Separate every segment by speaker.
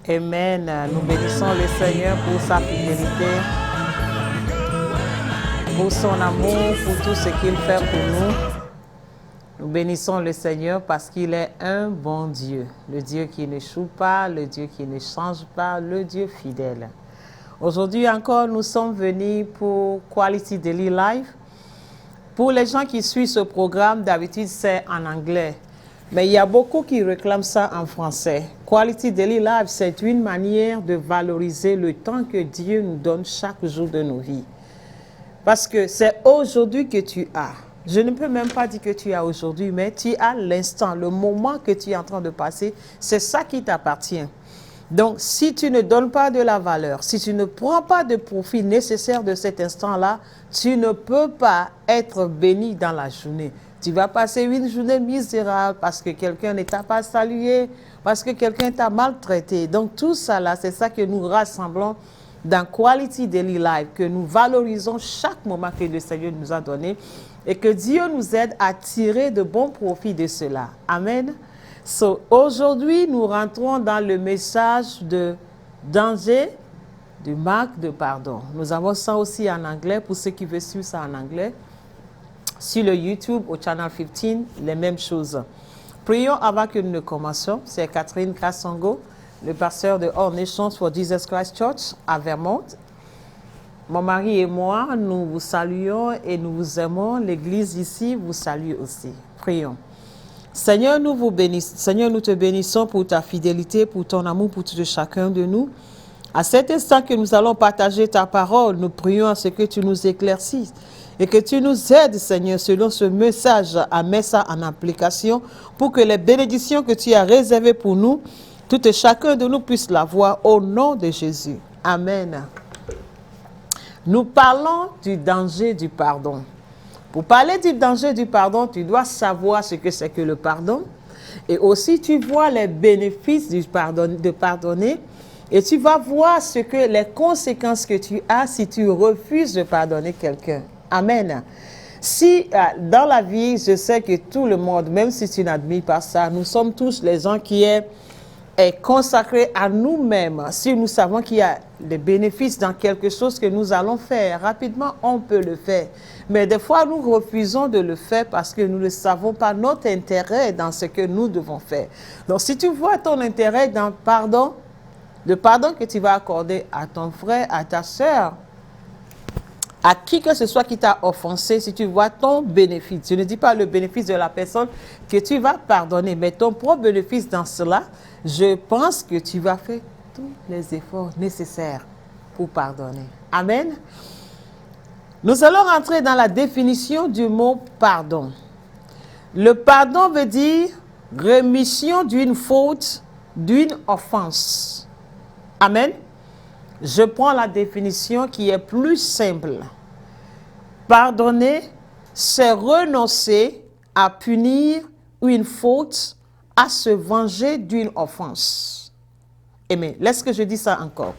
Speaker 1: Amen. Nous bénissons le Seigneur pour sa fidélité, pour son amour, pour tout ce qu'il fait pour nous. Nous bénissons le Seigneur parce qu'il est un bon Dieu, le Dieu qui n'échoue pas, le Dieu qui ne change pas, le Dieu fidèle. Aujourd'hui encore, nous sommes venus pour Quality Daily Life. Pour les gens qui suivent ce programme, d'habitude c'est en anglais. Mais il y a beaucoup qui réclament ça en français. Quality Daily Life, c'est une manière de valoriser le temps que Dieu nous donne chaque jour de nos vies. Parce que c'est aujourd'hui que tu as. Je ne peux même pas dire que tu as aujourd'hui, mais tu as l'instant, le moment que tu es en train de passer. C'est ça qui t'appartient. Donc, si tu ne donnes pas de la valeur, si tu ne prends pas de profit nécessaire de cet instant-là, tu ne peux pas être béni dans la journée. Tu vas passer une journée misérable parce que quelqu'un ne t'a pas salué, parce que quelqu'un t'a maltraité. Donc, tout ça là, c'est ça que nous rassemblons dans Quality Daily Life, que nous valorisons chaque moment que le Seigneur nous a donné et que Dieu nous aide à tirer de bons profits de cela. Amen. So, aujourd'hui, nous rentrons dans le message de danger, du manque de pardon. Nous avons ça aussi en anglais pour ceux qui veulent suivre ça en anglais. Sur le YouTube, au Channel 15, les mêmes choses. Prions avant que nous ne commencions. C'est Catherine Kassongo, le pasteur de All Nations for Jesus Christ Church à Vermont. Mon mari et moi, nous vous saluons et nous vous aimons. L'église ici vous salue aussi. Prions. Seigneur, nous vous bénissons. Seigneur, nous te bénissons pour ta fidélité, pour ton amour pour tout chacun de nous. À cet instant que nous allons partager ta parole, nous prions à ce que tu nous éclaircisses et que tu nous aides, Seigneur, selon ce message, à mettre ça en application pour que les bénédictions que tu as réservées pour nous, tout et chacun de nous puisse l'avoir au nom de Jésus. Amen. Nous parlons du danger du pardon. Pour parler du danger du pardon, tu dois savoir ce que c'est que le pardon. Et aussi, tu vois les bénéfices du pardon, de pardonner. Et tu vas voir les conséquences que tu as si tu refuses de pardonner quelqu'un. Amen. Si dans la vie, je sais que tout le monde, même si tu n'admires pas ça, nous sommes tous les gens qui est consacrés à nous-mêmes. Si nous savons qu'il y a des bénéfices dans quelque chose que nous allons faire, rapidement, on peut le faire. Mais des fois, nous refusons de le faire parce que nous ne savons pas notre intérêt dans ce que nous devons faire. Donc, si tu vois ton intérêt dans le pardon que tu vas accorder à ton frère, à ta soeur, à qui que ce soit qui t'a offensé, si tu vois ton bénéfice, je ne dis pas le bénéfice de la personne que tu vas pardonner, mais ton propre bénéfice dans cela, je pense que tu vas faire tous les efforts nécessaires pour pardonner. Amen. Nous allons rentrer dans la définition du mot pardon. Le pardon veut dire rémission d'une faute, d'une offense. Amen. Je prends la définition qui est plus simple. Pardonner, c'est renoncer à punir une faute, à se venger d'une offense. Amen. Laisse que je dise ça encore.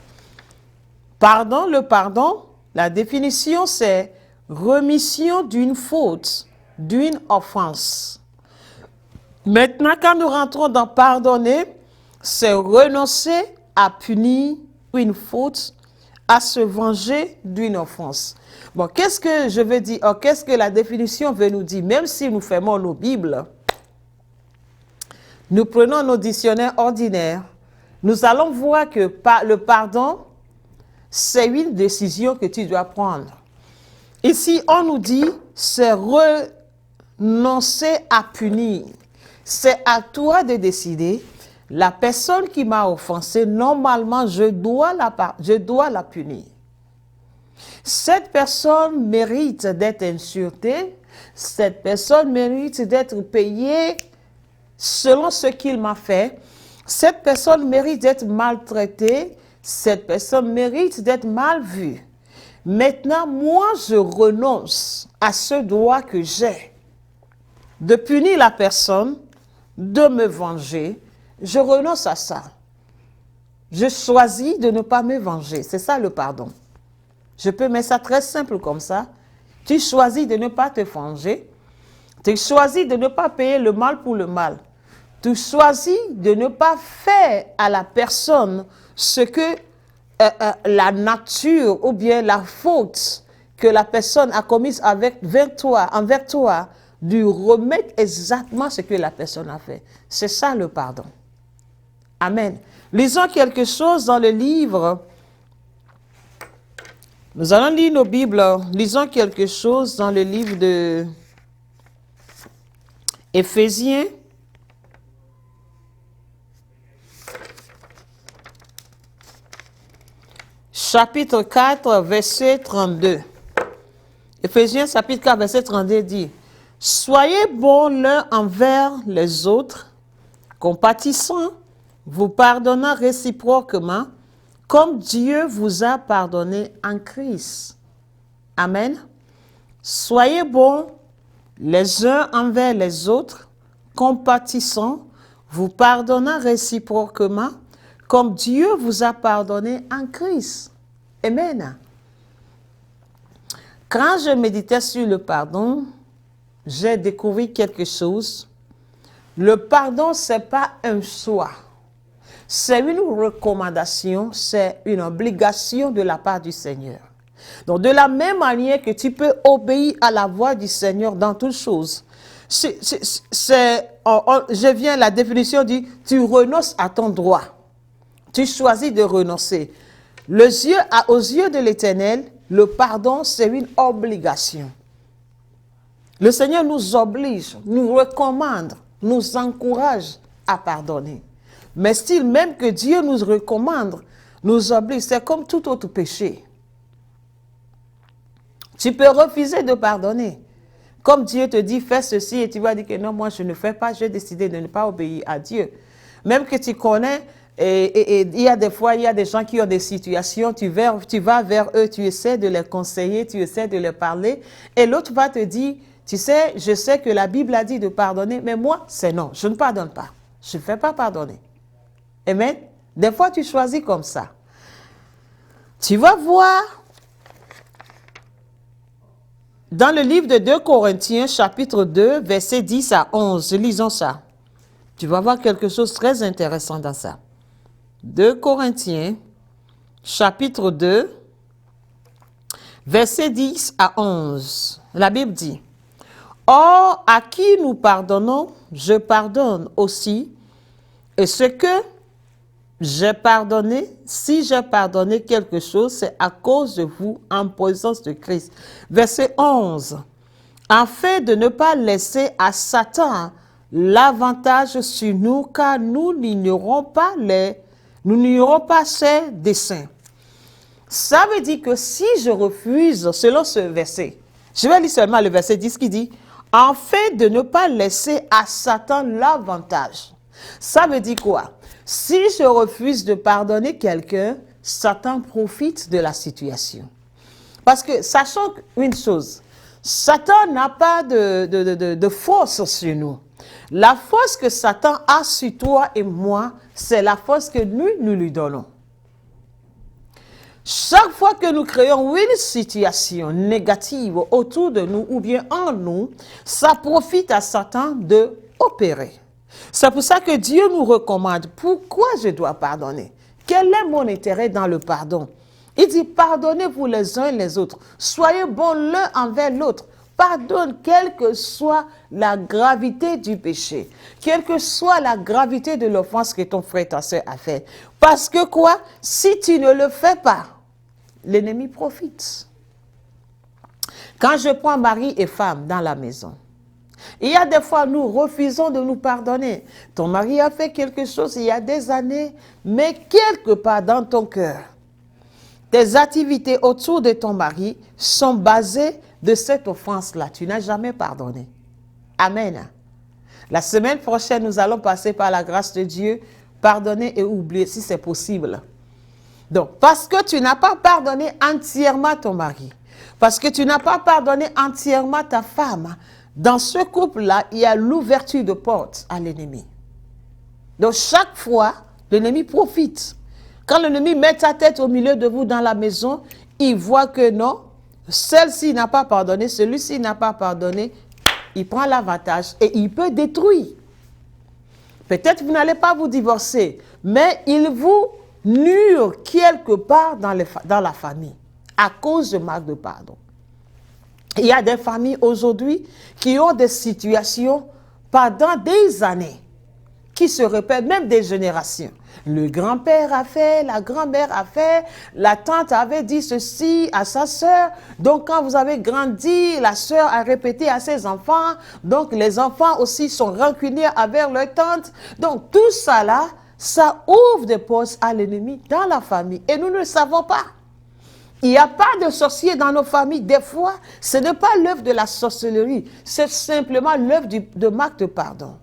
Speaker 1: Le pardon, la définition, c'est remission d'une faute, d'une offense. Maintenant, quand nous rentrons dans pardonner, c'est renoncer à punir une faute, à se venger d'une offense. Bon, qu'est-ce que je veux dire? Qu'est-ce que la définition veut nous dire? Même si nous fermons nos Bibles, nous prenons nos dictionnaires ordinaires, nous allons voir que le pardon, c'est une décision que tu dois prendre. Ici, on nous dit, c'est renoncer à punir. C'est à toi de décider. La personne qui m'a offensé, normalement, je dois la punir. Cette personne mérite d'être insultée. Cette personne mérite d'être payée selon ce qu'il m'a fait. Cette personne mérite d'être maltraitée. Cette personne mérite d'être mal vue. Maintenant, moi, je renonce à ce droit que j'ai de punir la personne, de me venger. Je renonce à ça. Je choisis de ne pas me venger. C'est ça le pardon. Je peux mettre ça très simple comme ça. Tu choisis de ne pas te venger. Tu choisis de ne pas payer le mal pour le mal. tu choisis de ne pas faire à la personne ce que la nature ou bien la faute que la personne a commise envers toi, lui remettre exactement ce que la personne a fait. C'est ça le pardon. Amen. Lisons quelque chose dans le livre. Nous allons lire nos Bibles. Lisons quelque chose dans le livre de Éphésiens. Chapitre 4, verset 32. Éphésiens chapitre 4, verset 32 dit: Soyez bons l'un envers les autres, compatissants, vous pardonnant réciproquement, comme Dieu vous a pardonné en Christ. Amen. Soyez bons les uns envers les autres, compatissants, vous pardonnant réciproquement, comme Dieu vous a pardonné en Christ. Amen. Quand je méditais sur le pardon, j'ai découvert quelque chose. Le pardon, ce n'est pas un choix. C'est une recommandation, c'est une obligation de la part du Seigneur. Donc, de la même manière que tu peux obéir à la voix du Seigneur dans toutes choses, je viens, la définition dit, tu renonces à ton droit. Tu choisis de renoncer. Aux yeux de l'Éternel, le pardon, c'est une obligation. Le Seigneur nous oblige, nous recommande, nous encourage à pardonner. Mais still, même que Dieu nous recommande, nous oblige, c'est comme tout autre péché. Tu peux refuser de pardonner. Comme Dieu te dit, fais ceci, et tu vas dire que non, moi je ne fais pas, j'ai décidé de ne pas obéir à Dieu. Même que tu connais, et il y a des fois, il y a des gens qui ont des situations, tu vas vers eux, tu essaies de les conseiller, tu essaies de leur parler, et l'autre va te dire, tu sais, je sais que la Bible a dit de pardonner, mais moi, c'est non, je ne pardonne pas. Je ne fais pas pardonner. Amen. Des fois, tu choisis comme ça. Tu vas voir dans le livre de 2 Corinthiens, chapitre 2, versets 10 à 11. Lisons ça. Tu vas voir quelque chose de très intéressant dans ça. 2 Corinthiens, chapitre 2, versets 10 à 11. La Bible dit: Or, à qui nous pardonnons, je pardonne aussi. Et ce que j'ai pardonné, si j'ai pardonné quelque chose, c'est à cause de vous, en présence de Christ. Verset 11. Afin de ne pas laisser à Satan l'avantage sur nous, car nous n'ignorons pas ses desseins. Ça veut dire que si je refuse, selon ce verset, je vais lire seulement le verset 10 qui dit: afin de ne pas laisser à Satan l'avantage. Ça veut dire quoi? Si je refuse de pardonner quelqu'un, Satan profite de la situation. Parce que sachons une chose, Satan n'a pas de force sur nous. La force que Satan a sur toi et moi, c'est la force que nous lui donnons. Chaque fois que nous créons une situation négative autour de nous ou bien en nous, ça profite à Satan de opérer. C'est pour ça que Dieu nous recommande. Pourquoi je dois pardonner? Quel est mon intérêt dans le pardon? Il dit: pardonnez-vous les uns les autres. Soyez bons l'un envers l'autre. Pardonne, quelle que soit la gravité du péché, quelle que soit la gravité de l'offense que ton frère et ta soeur a fait. Parce que quoi? Si tu ne le fais pas, l'ennemi profite. Quand je prends mari et femme dans la maison, il y a des fois, nous refusons de nous pardonner. Ton mari a fait quelque chose il y a des années, mais quelque part dans ton cœur, tes activités autour de ton mari sont basées de cette offense-là. Tu n'as jamais pardonné. Amen. La semaine prochaine, nous allons passer par la grâce de Dieu, pardonner et oublier si c'est possible. Donc, parce que tu n'as pas pardonné entièrement ton mari, parce que tu n'as pas pardonné entièrement ta femme, dans ce couple-là, il y a l'ouverture de porte à l'ennemi. Donc, chaque fois, l'ennemi profite. Quand l'ennemi met sa tête au milieu de vous dans la maison, il voit que non, celle-ci n'a pas pardonné, celui-ci n'a pas pardonné, il prend l'avantage et il peut détruire. Peut-être vous n'allez pas vous divorcer, mais il vous nuit quelque part dans la famille à cause de manque de pardon. Il y a des familles aujourd'hui qui ont des situations pendant des années qui se répètent, même des générations. Le grand-père a fait, la grand-mère a fait, la tante avait dit ceci à sa sœur. Donc, quand vous avez grandi, la sœur a répété à ses enfants. Donc, les enfants aussi sont rancuniers envers leur tante. Donc, tout ça là, ça ouvre des portes à l'ennemi dans la famille. Et nous ne le savons pas. Il n'y a pas de sorcier dans nos familles. Des fois, ce n'est pas l'œuvre de la sorcellerie. C'est simplement l'œuvre de manque de pardon.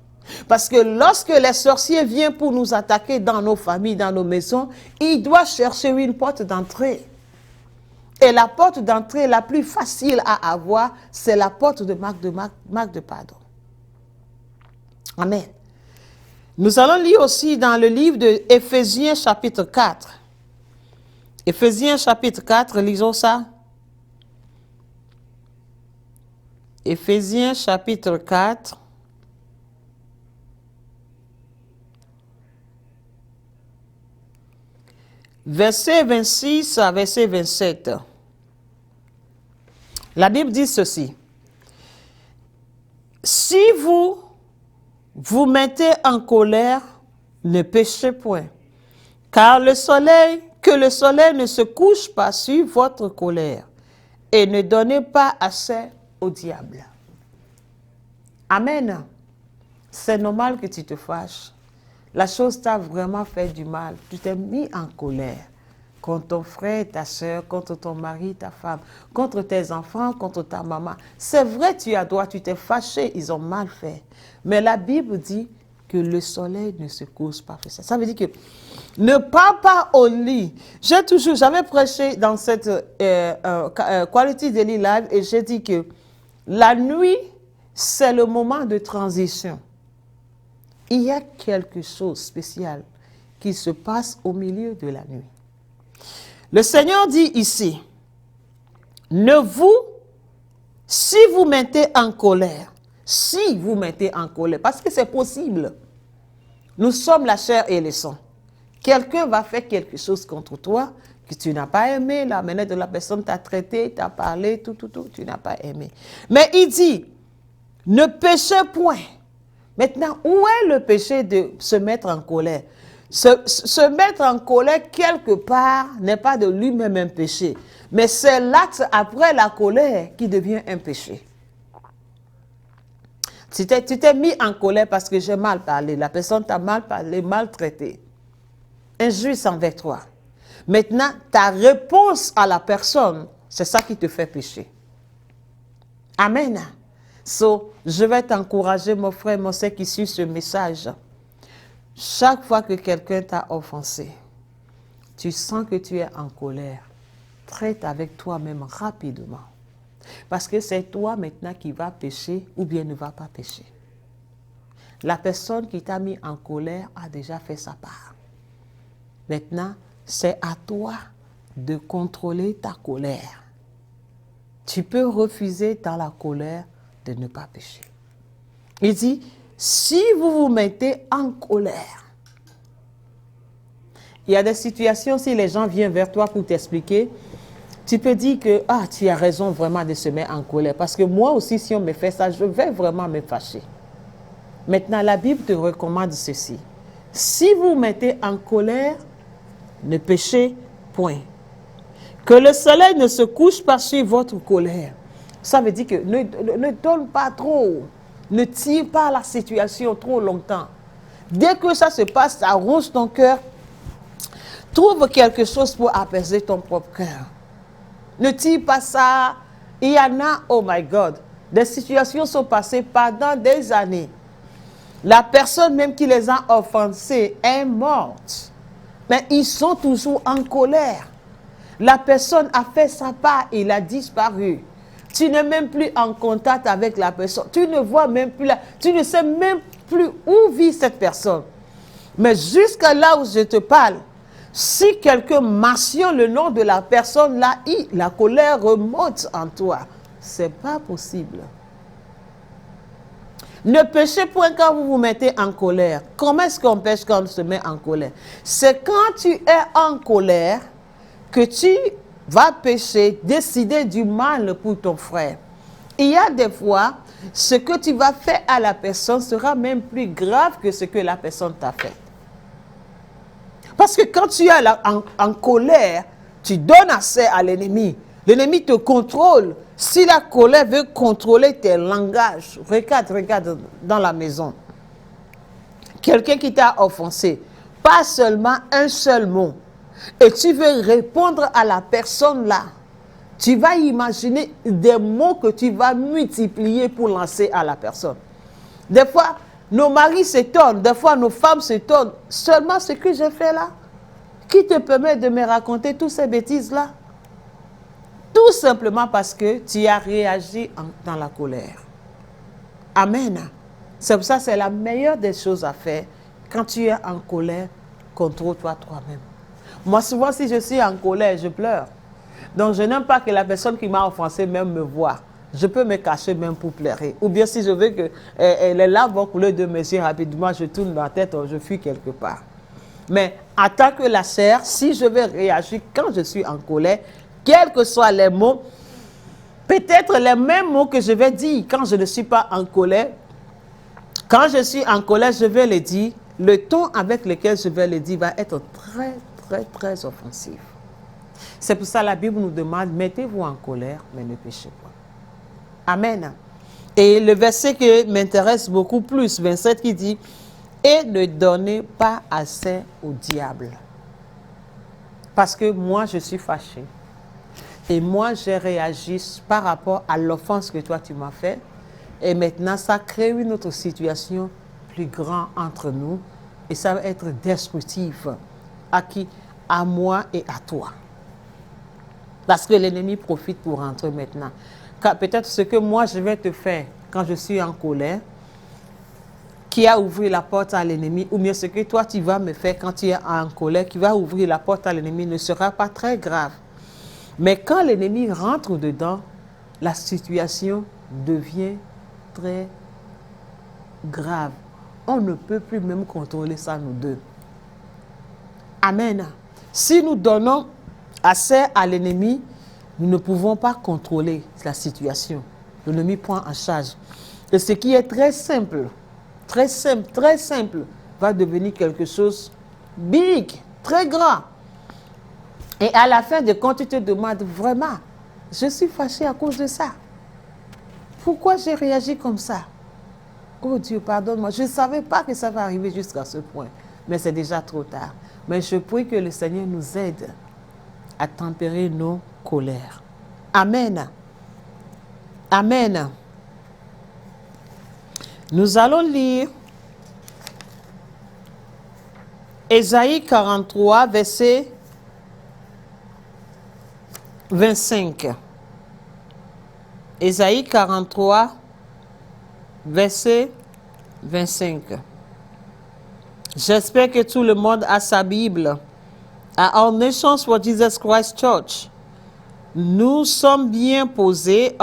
Speaker 1: Parce que lorsque les sorciers viennent pour nous attaquer dans nos familles, dans nos maisons, ils doivent chercher une porte d'entrée. Et la porte d'entrée la plus facile à avoir, c'est la porte de manque de pardon. Amen. Nous allons lire aussi dans le livre de Éphésiens chapitre 4. Éphésiens chapitre 4, lisons ça. Éphésiens chapitre 4. Verset 26 à verset 27. La Bible dit ceci. Si vous vous mettez en colère, ne péchez point. Car que le soleil ne se couche pas sur votre colère. Et ne donnez pas assez au diable. Amen. C'est normal que tu te fâches. La chose t'a vraiment fait du mal. Tu t'es mis en colère contre ton frère, ta soeur, contre ton mari, ta femme, contre tes enfants, contre ta maman. C'est vrai, tu as droit, tu t'es fâché, ils ont mal fait. Mais la Bible dit que le soleil ne se couche pas. Ça veut dire que ne pars pas au lit. J'avais prêché dans cette Quality Daily Live et j'ai dit que la nuit, c'est le moment de transition. Il y a quelque chose de spécial qui se passe au milieu de la nuit. Le Seigneur dit ici, si vous mettez en colère, parce que c'est possible, nous sommes la chair et le sang. Quelqu'un va faire quelque chose contre toi que tu n'as pas aimé, la manière dont la personne t'a traité, t'a parlé, tout, tu n'as pas aimé. Mais il dit, ne péchez point. Maintenant, où est le péché de se mettre en colère? Se mettre en colère quelque part n'est pas de lui-même un péché, mais c'est l'acte après la colère qui devient un péché. Tu t'es mis en colère parce que j'ai mal parlé, la personne t'a mal parlé, maltraité, injuste envers toi. Maintenant, ta réponse à la personne, c'est ça qui te fait pécher. Amen. So, je vais t'encourager, mon frère, mon sœur qui suit ce message. Chaque fois que quelqu'un t'a offensé, tu sens que tu es en colère, traite avec toi-même rapidement. Parce que c'est toi maintenant qui vas pécher ou bien ne va pas pécher. La personne qui t'a mis en colère a déjà fait sa part. Maintenant, c'est à toi de contrôler ta colère. Tu peux refuser dans la colère de ne pas pécher. Il dit, si vous vous mettez en colère, il y a des situations, si les gens viennent vers toi pour t'expliquer, tu peux dire que, tu as raison vraiment de se mettre en colère. Parce que moi aussi, si on me fait ça, je vais vraiment me fâcher. Maintenant, la Bible te recommande ceci. Si vous vous mettez en colère, ne péchez point. Que le soleil ne se couche pas sur votre colère. Ça veut dire que ne donne pas trop. Ne tire pas la situation trop longtemps. Dès que ça se passe, ça ronge ton cœur. Trouve quelque chose pour apaiser ton propre cœur. Ne tire pas ça. Il y en a, oh my God, des situations sont passées pendant des années. La personne même qui les a offensés est morte. Mais ils sont toujours en colère. La personne a fait sa part et il a disparu. Tu n'es même plus en contact avec la personne. Tu ne vois même plus tu ne sais même plus où vit cette personne. Mais jusqu'à là où je te parle, si quelqu'un mentionne le nom de la personne là, la colère remonte en toi. C'est pas possible. Ne péchez point quand vous vous mettez en colère. Comment est-ce qu'on pêche quand on se met en colère? C'est quand tu es en colère que tu vas pécher, décider du mal pour ton frère. Il y a des fois, ce que tu vas faire à la personne sera même plus grave que ce que la personne t'a fait. Parce que quand tu es en colère, tu donnes accès à l'ennemi. L'ennemi te contrôle. Si la colère veut contrôler tes langages, regarde dans la maison. Quelqu'un qui t'a offensé, pas seulement un seul mot, et tu veux répondre à la personne là, tu vas imaginer des mots que tu vas multiplier pour lancer à la personne. Des fois, nos maris s'étonnent, des fois nos femmes s'étonnent. Seulement ce que j'ai fait là, qui te permet de me raconter toutes ces bêtises là? Tout simplement parce que tu as réagi dans la colère. Amen. C'est pour ça que c'est la meilleure des choses à faire. Quand tu es en colère, contrôle-toi toi-même. Moi, souvent, si je suis en colère, je pleure. Donc, je n'aime pas que la personne qui m'a offensé même me voie. Je peux me cacher même pour pleurer. Ou bien si je veux que les larmes vont couler de mes yeux rapidement, je tourne ma tête, je fuis quelque part. Mais en tant que la chair, si je vais réagir quand je suis en colère, quels que soient les mots, peut-être les mêmes mots que je vais dire quand je ne suis pas en colère, quand je suis en colère, je vais les dire, le ton avec lequel je vais les dire va être très offensif. C'est pour ça que la Bible nous demande, mettez-vous en colère, mais ne péchez pas. Amen. Et le verset qui m'intéresse beaucoup plus, 27, qui dit, et ne donnez pas assez au diable. Parce que moi, je suis fâché. Et moi, j'ai réagi par rapport à l'offense que toi, tu m'as faite. Et maintenant, ça crée une autre situation plus grande entre nous. Et ça va être destructif. À qui? À moi et à toi. Parce que l'ennemi profite pour rentrer maintenant. Peut-être ce que moi, je vais te faire quand je suis en colère, qui a ouvert la porte à l'ennemi, ou bien ce que toi, tu vas me faire quand tu es en colère, qui va ouvrir la porte à l'ennemi, ne sera pas très grave. Mais quand l'ennemi rentre dedans, la situation devient très grave. On ne peut plus même contrôler ça, nous deux. Amen. Si nous donnons assez à l'ennemi, nous ne pouvons pas contrôler la situation. L'ennemi prend en charge. Et ce qui est très simple, va devenir quelque chose de big, très grand. Et à la fin de compte, tu te demandes vraiment, je suis fâché à cause de ça. Pourquoi j'ai réagi comme ça? Oh Dieu, pardonne-moi. Je ne savais pas que ça va arriver jusqu'à ce point. Mais c'est déjà trop tard. Mais je prie que le Seigneur nous aide à tempérer nos colères. Amen. Amen. Nous allons lire Ésaïe 43, verset 25. Ésaïe 43, verset 25. J'espère que tout le monde a sa Bible. À All Nations for Jesus Christ Church, nous sommes bien posés.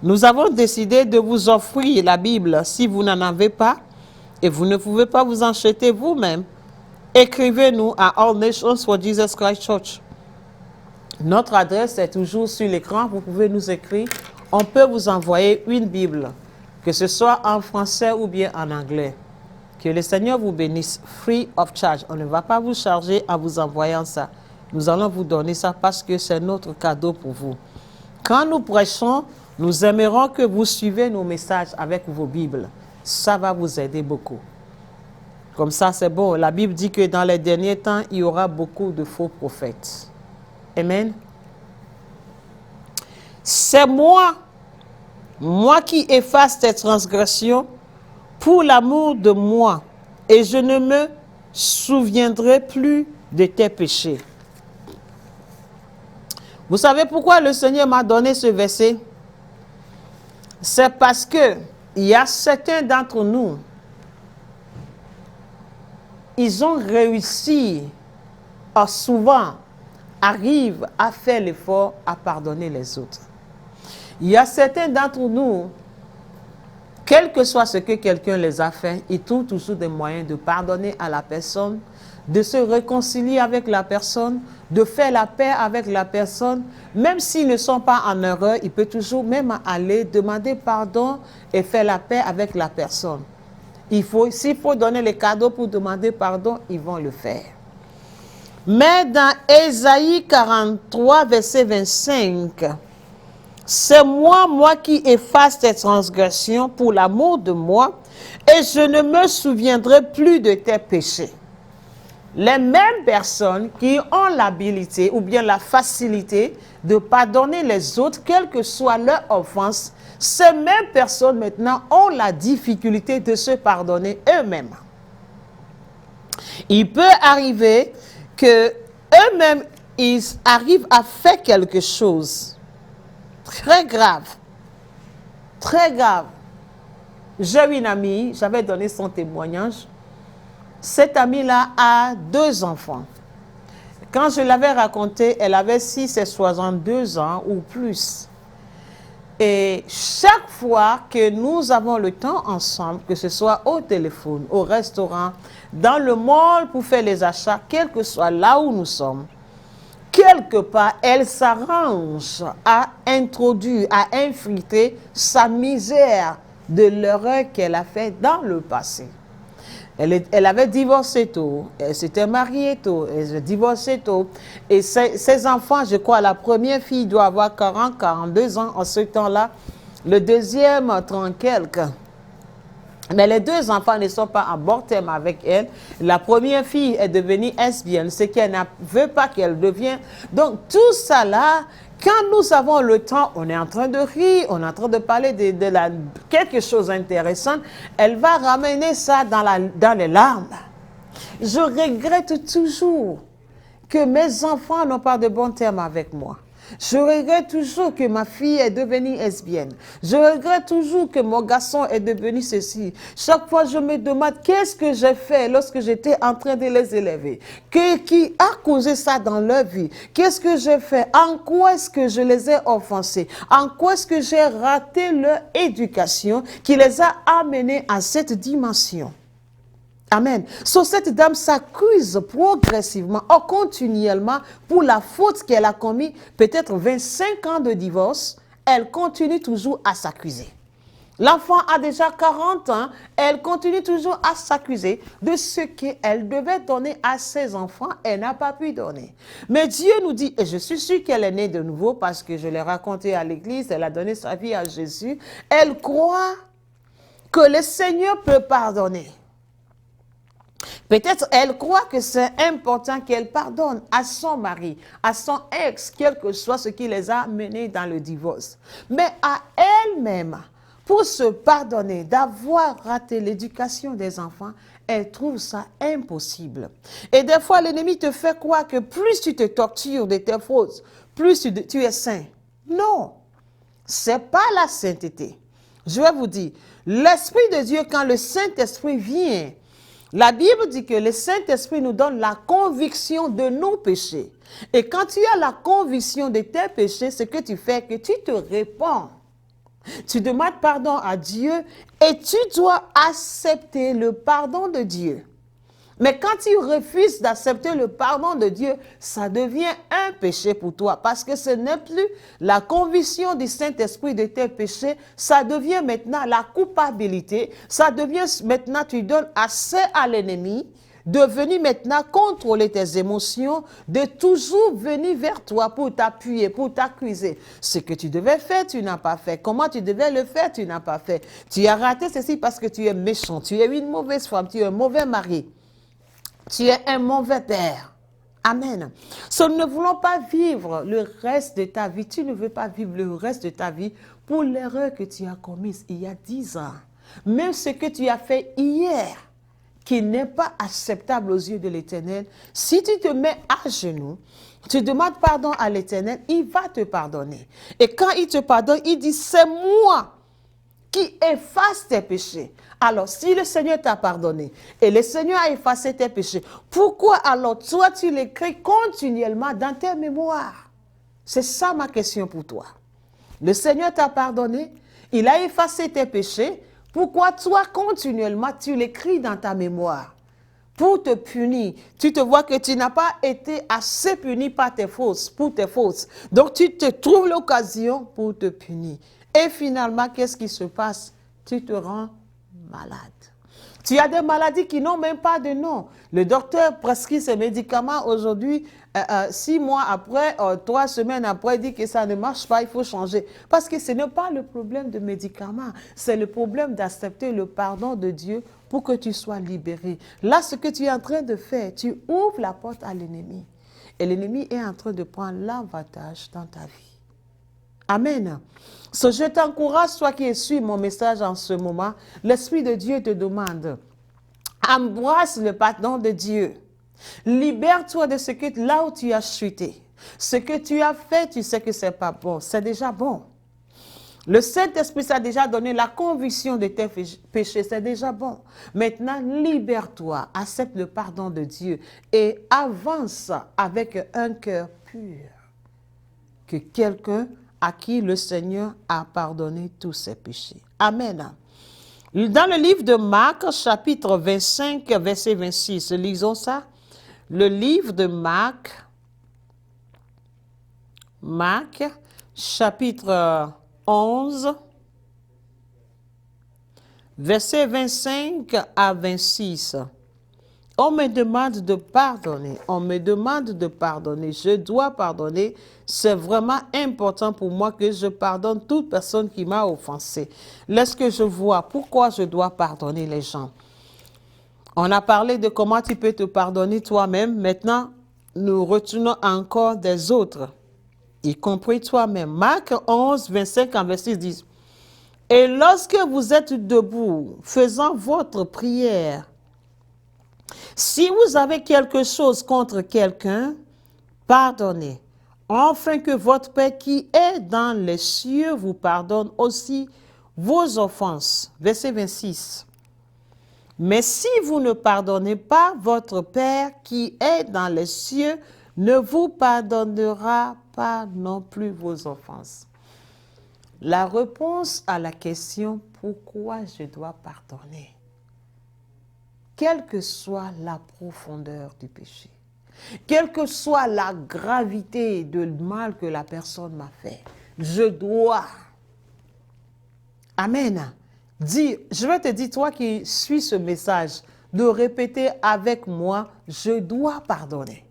Speaker 1: Nous avons décidé de vous offrir la Bible si vous n'en avez pas et vous ne pouvez pas vous en acheter vous-même. Écrivez-nous à All Nations for Jesus Christ Church. Notre adresse est toujours sur l'écran. Vous pouvez nous écrire. On peut vous envoyer une Bible, que ce soit en français ou bien en anglais. Que le Seigneur vous bénisse, free of charge. On ne va pas vous charger en vous envoyant ça. Nous allons vous donner ça parce que c'est notre cadeau pour vous. Quand nous prêchons, nous aimerons que vous suivez nos messages avec vos Bibles. Ça va vous aider beaucoup. Comme ça, c'est bon. La Bible dit que dans les derniers temps, il y aura beaucoup de faux prophètes. Amen. C'est moi qui efface tes transgressions pour l'amour de moi, et je ne me souviendrai plus de tes péchés. Vous savez pourquoi le Seigneur m'a donné ce verset? C'est parce que il y a certains d'entre nous, ils ont réussi souvent arrivent à faire l'effort à pardonner les autres. Il y a certains d'entre nous, quel que soit ce que quelqu'un les a fait, ils trouvent toujours des moyens de pardonner à la personne, de se réconcilier avec la personne, de faire la paix avec la personne. Même s'ils ne sont pas en erreur, il peut toujours même aller demander pardon et faire la paix avec la personne. S'il faut donner les cadeaux pour demander pardon, ils vont le faire. Mais dans Ésaïe 43, verset 25, c'est moi qui efface tes transgressions pour l'amour de moi, et je ne me souviendrai plus de tes péchés. Les mêmes personnes qui ont l'habilité ou bien la facilité de pardonner les autres, quelle que soit leur offense, ces mêmes personnes maintenant ont la difficulté de se pardonner eux-mêmes. Il peut arriver que eux-mêmes, ils arrivent à faire quelque chose très grave. Très grave. J'ai une amie, j'avais donné son témoignage. Cette amie-là a 2 enfants. Quand je l'avais raconté, elle avait 6 et 62 ans ou plus. Et chaque fois que nous avons le temps ensemble, que ce soit au téléphone, au restaurant, dans le mall pour faire les achats, quel que soit là où nous sommes, quelque part, elle s'arrange à introduire, à infiltrer sa misère de l'erreur qu'elle a faite dans le passé. Elle avait divorcé tôt, elle s'était mariée tôt, elle s'est divorcée tôt. Et ses enfants, je crois, la première fille doit avoir 40, 42 ans en ce temps-là. Le deuxième, 30 quelques. Mais les 2 enfants ne sont pas en bon terme avec elle. La première fille est devenue lesbienne, ce qu'elle ne veut pas qu'elle devienne. Donc tout ça là, quand nous avons le temps, on est en train de rire, on est en train de parler de quelque chose d'intéressant, elle va ramener ça dans les larmes. Je regrette toujours que mes enfants n'ont pas de bons termes avec moi. Je regrette toujours que ma fille est devenue lesbienne. Je regrette toujours que mon garçon est devenu ceci. Chaque fois, je me demande qu'est-ce que j'ai fait lorsque j'étais en train de les élever. Qui a causé ça dans leur vie? Qu'est-ce que j'ai fait? En quoi est-ce que je les ai offensés? En quoi est-ce que j'ai raté leur éducation qui les a amenés à cette dimension? Amen. So, cette dame s'accuse progressivement, continuellement, pour la faute qu'elle a commise, peut-être 25 ans de divorce, elle continue toujours à s'accuser. L'enfant a déjà 40 ans, elle continue toujours à s'accuser de ce qu'elle devait donner à ses enfants, elle n'a pas pu donner. Mais Dieu nous dit, et je suis sûre qu'elle est née de nouveau parce que je l'ai raconté à l'église, elle a donné sa vie à Jésus, elle croit que le Seigneur peut pardonner. Peut-être elle croit que c'est important qu'elle pardonne à son mari, à son ex, quel que soit ce qui les a menés dans le divorce. Mais à elle-même, pour se pardonner d'avoir raté l'éducation des enfants, elle trouve ça impossible. Et des fois, l'ennemi te fait croire que plus tu te tortures de tes fautes, plus tu es saint. Non, c'est pas la sainteté. Je vais vous dire, l'Esprit de Dieu, quand le Saint-Esprit vient, la Bible dit que le Saint-Esprit nous donne la conviction de nos péchés. Et quand tu as la conviction de tes péchés, ce que tu fais, que tu te répands. Tu demandes pardon à Dieu et tu dois accepter le pardon de Dieu. Mais quand tu refuses d'accepter le pardon de Dieu, ça devient un péché pour toi. Parce que ce n'est plus la conviction du Saint-Esprit de tes péchés, ça devient maintenant la culpabilité. Ça devient maintenant, tu donnes assez à l'ennemi de venir maintenant contrôler tes émotions, de toujours venir vers toi pour t'appuyer, pour t'accuser. Ce que tu devais faire, tu n'as pas fait. Comment tu devais le faire, tu n'as pas fait. Tu as raté ceci parce que tu es méchant, tu es une mauvaise femme, tu es un mauvais mari. Tu es un mauvais père. Amen. So, nous ne voulons pas vivre le reste de ta vie. Tu ne veux pas vivre le reste de ta vie pour l'erreur que tu as commise il y a 10 ans. Même ce que tu as fait hier, qui n'est pas acceptable aux yeux de l'Éternel, si tu te mets à genoux, tu demandes pardon à l'Éternel, il va te pardonner. Et quand il te pardonne, il dit, c'est moi qui efface tes péchés. Alors, si le Seigneur t'a pardonné et le Seigneur a effacé tes péchés, pourquoi alors toi tu l'écris continuellement dans tes mémoires? C'est ça ma question pour toi. Le Seigneur t'a pardonné, il a effacé tes péchés. Pourquoi toi continuellement tu l'écris dans ta mémoire? Pour te punir. Tu te vois que tu n'as pas été assez puni par tes fautes, pour tes fautes. Donc tu te trouves l'occasion pour te punir. Et finalement, qu'est-ce qui se passe? Tu te rends malade. Tu as des maladies qui n'ont même pas de nom. Le docteur prescrit ces médicaments aujourd'hui, 6 mois après, 3 semaines après, il dit que ça ne marche pas, il faut changer. Parce que ce n'est pas le problème de médicaments, c'est le problème d'accepter le pardon de Dieu pour que tu sois libéré. Là, ce que tu es en train de faire, tu ouvres la porte à l'ennemi. Et l'ennemi est en train de prendre l'avantage dans ta vie. Amen. So, je t'encourage, toi qui suis mon message en ce moment, l'Esprit de Dieu te demande, embrasse le pardon de Dieu. Libère-toi de ce que, là où tu as chuté. Ce que tu as fait, tu sais que ce n'est pas bon. C'est déjà bon. Le Saint-Esprit t'a déjà donné la conviction de tes péchés, c'est déjà bon. Maintenant, libère-toi, accepte le pardon de Dieu et avance avec un cœur pur. Que quelqu'un à qui le Seigneur a pardonné tous ses péchés. Amen. Dans le livre de Marc, chapitre 25, verset 26, lisons ça. Le livre de Marc, chapitre 11, verset 25 à 26. On me demande de pardonner, on me demande de pardonner, je dois pardonner. C'est vraiment important pour moi que je pardonne toute personne qui m'a offensé. Laisse que je vois pourquoi je dois pardonner les gens. On a parlé de comment tu peux te pardonner toi-même. Maintenant, nous retenons encore des autres, y compris toi-même. Marc 11, 25 en verset 10. Et lorsque vous êtes debout, faisant votre prière, si vous avez quelque chose contre quelqu'un, pardonnez, afin que votre Père qui est dans les cieux vous pardonne aussi vos offenses. Verset 26. Mais si vous ne pardonnez pas, votre Père qui est dans les cieux ne vous pardonnera pas non plus vos offenses. La réponse à la question « Pourquoi je dois pardonner ?» Quelle que soit la profondeur du péché, quelle que soit la gravité du mal que la personne m'a fait, je dois. Amen. Dis, je vais te dire, toi qui suis ce message, de répéter avec moi, je dois pardonner.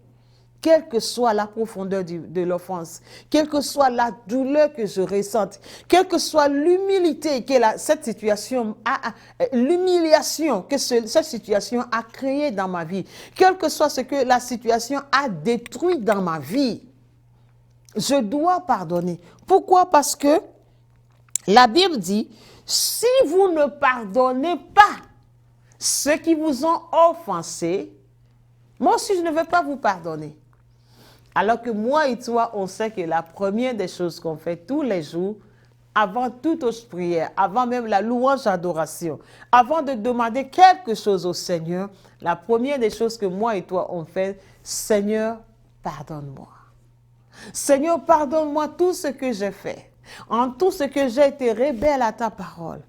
Speaker 1: Quelle que soit la profondeur de l'offense, quelle que soit la douleur que je ressente, quelle que soit l'humilité que cette situation l'humiliation que cette situation a créée dans ma vie, quel que soit ce que la situation a détruit dans ma vie, je dois pardonner. Pourquoi? Parce que la Bible dit, si vous ne pardonnez pas ceux qui vous ont offensé, moi aussi je ne vais pas vous pardonner. Alors que moi et toi, on sait que la première des choses qu'on fait tous les jours, avant toute autre prière, avant même la louange adoration, avant de demander quelque chose au Seigneur, la première des choses que moi et toi on fait, Seigneur, pardonne-moi. Seigneur, pardonne-moi tout ce que j'ai fait, en tout ce que j'ai été rebelle à ta parole.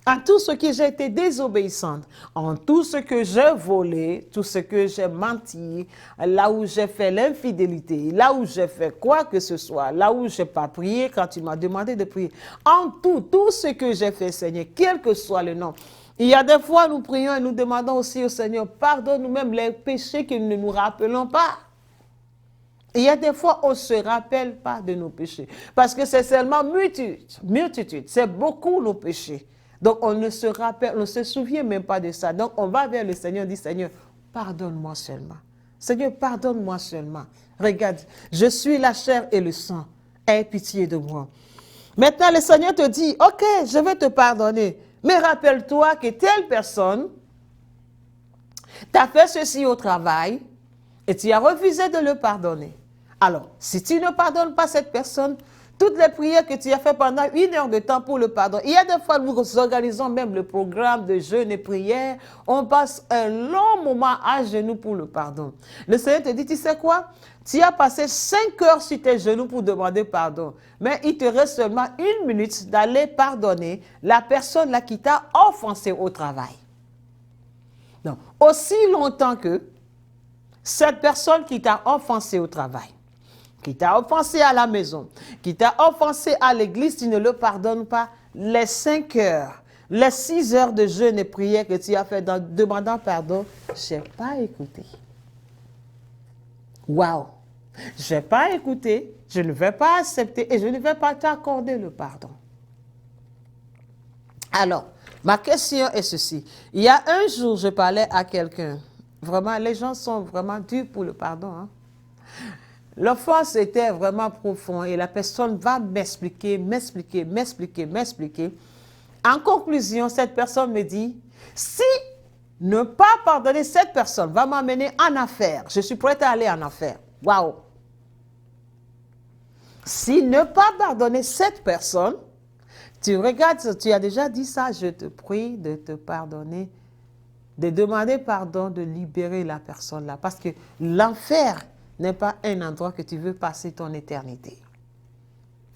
Speaker 1: En tout ce que j'ai été désobéissante, en tout ce que j'ai volé, tout ce que j'ai menti, là où j'ai fait l'infidélité, là où j'ai fait quoi que ce soit, là où je n'ai pas prié quand tu m'as demandé de prier, en tout ce que j'ai fait, Seigneur, quel que soit le nom. Il y a des fois, nous prions et nous demandons aussi au Seigneur, pardonne-nous même les péchés que nous ne nous rappelons pas. Il y a des fois, on ne se rappelle pas de nos péchés, parce que c'est seulement multitude, c'est beaucoup nos péchés. Donc, on ne se rappelle, on ne se souvient même pas de ça. Donc, on va vers le Seigneur et dit, Seigneur, pardonne-moi seulement. Seigneur, pardonne-moi seulement. Regarde, je suis la chair et le sang. Aie pitié de moi. Maintenant, le Seigneur te dit, ok, je vais te pardonner. Mais rappelle-toi que telle personne t'a fait ceci au travail et tu as refusé de le pardonner. Alors, si tu ne pardonnes pas cette personne, toutes les prières que tu as fait pendant 1 heure de temps pour le pardon. Il y a des fois, nous organisons même le programme de jeûne et prière. On passe un long moment à genoux pour le pardon. Le Seigneur te dit, tu sais quoi? Tu as passé 5 heures sur tes genoux pour demander pardon. Mais il te reste seulement 1 minute d'aller pardonner la personne là qui t'a offensé au travail. Donc, aussi longtemps que cette personne qui t'a offensé au travail, qui t'a offensé à la maison, qui t'a offensé à l'église, tu ne le pardonnes pas, les 5 heures, les 6 heures de jeûne et prière que tu as fait en demandant pardon, je n'ai pas écouté. Waouh! Je n'ai pas écouté, je ne vais pas accepter et je ne vais pas t'accorder le pardon. Alors, ma question est ceci. Il y a un jour, je parlais à quelqu'un. Vraiment, les gens sont vraiment durs pour le pardon. Hein? L'offense était vraiment profonde et la personne va m'expliquer. En conclusion, cette personne me dit, si ne pas pardonner cette personne va m'amener en affaire, je suis prête à aller en affaire. Waouh! Si ne pas pardonner cette personne, tu regardes, tu as déjà dit ça, je te prie de te pardonner, de demander pardon, de libérer la personne là. Parce que l'enfer n'est pas un endroit que tu veux passer ton éternité.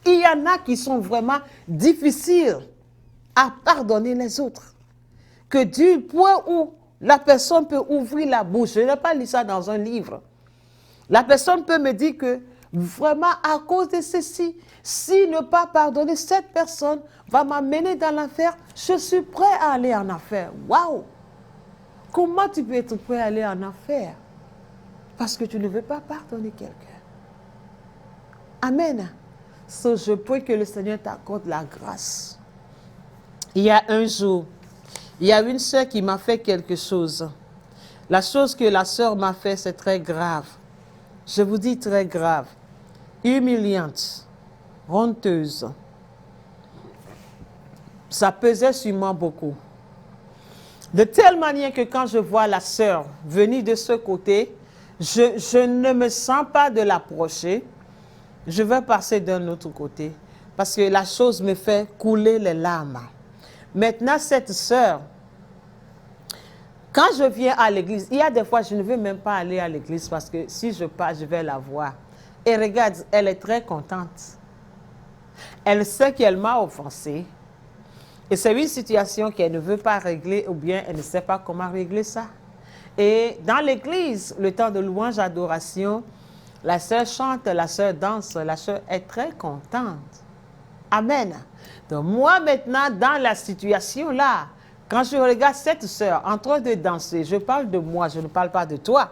Speaker 1: Il y en a qui sont vraiment difficiles à pardonner les autres. Que du point où la personne peut ouvrir la bouche, je n'ai pas lu ça dans un livre, la personne peut me dire que vraiment à cause de ceci, si ne pas pardonner cette personne va m'amener dans l'enfer, je suis prêt à aller en enfer. Waouh! Comment tu peux être prêt à aller en enfer? Parce que tu ne veux pas pardonner quelqu'un. Amen. So, je prie que le Seigneur t'accorde la grâce. Il y a un jour, il y a une sœur qui m'a fait quelque chose. La chose que la sœur m'a fait, c'est très grave. Je vous dis très grave. Humiliante, honteuse. Ça pesait sur moi beaucoup. De telle manière que quand je vois la sœur venir de ce côté, je ne me sens pas de l'approcher. Je vais passer d'un autre côté parce que la chose me fait couler les larmes. Maintenant, cette sœur, quand je viens à l'église, il y a des fois, je ne veux même pas aller à l'église parce que si je pars, je vais la voir. Et regarde, elle est très contente. Elle sait qu'elle m'a offensée. Et c'est une situation qu'elle ne veut pas régler ou bien elle ne sait pas comment régler ça. Et dans l'église, le temps de louange, adoration, la sœur chante, la sœur danse, la sœur est très contente. Amen. Donc moi maintenant, dans la situation là, quand je regarde cette sœur en train de danser, je parle de moi, je ne parle pas de toi.